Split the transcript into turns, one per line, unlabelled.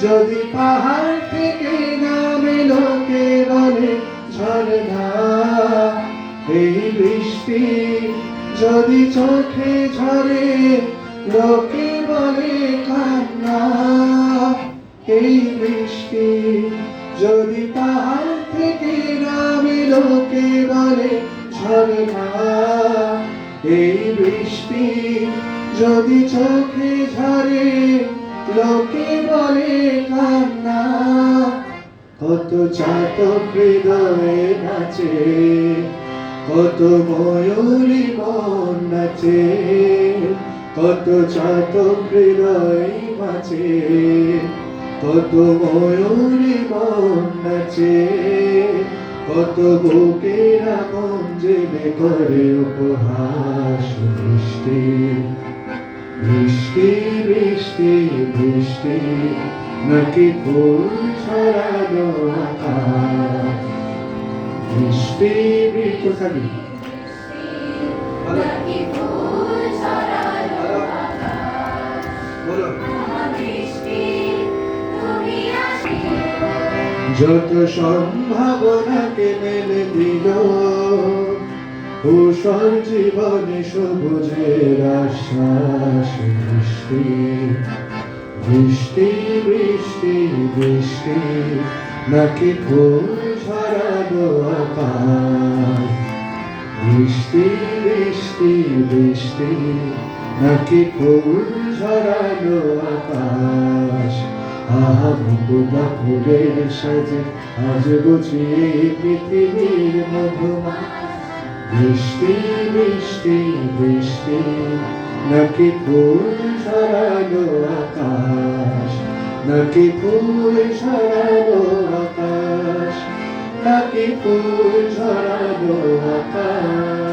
যদি পাহাড় থেকে নামে লোকে বলে ঝরনা, এই বৃষ্টি যদি চোখে ঝরে লোকে বলে কান্না, এই বৃষ্টি যদি পাহাড় থেকে নামে লোকে বলে ঝরনা, এই বৃষ্টি যদি চোখে ঝরে লোকে বলে কান্না। কত চাতক হৃদয়ে নাচে, কত ময়ূরী মন নাচে, কত চাতক হৃদয়ে নাচে, কত ময়ূরী মন নাচে, কত বুকেরা মন জেগে করে উপহাস। বৃষ্টি বৃষ্টি বৃষ্টি বৃষ্টি নাকি ফুল ছড়ানো আকাশ। বৃষ্টি বৃষ্টি যত সম্ভাবনাকে মেলে দিল ঊষর জীবনে সবুজের আশ্বাস। বৃষ্টি বৃষ্টি বৃষ্টি বৃষ্টি নাকি ফুল ছড়ানো আকাশ। বৃষ্টি বৃষ্টি বৃষ্টি নাকি ফুল ছড়ানো আকাশ। আহা মুকুলা ফুলের সাজে আজ বুঝি পৃথিবীর মধুমা। বৃষ্টি বৃষ্টি বৃষ্টি নাকি ফুল ছড়ানো আকাশ, নাকি ফুল ছড়ানো আকাশ, নাকি ফুল ছড়ানো আকাশ।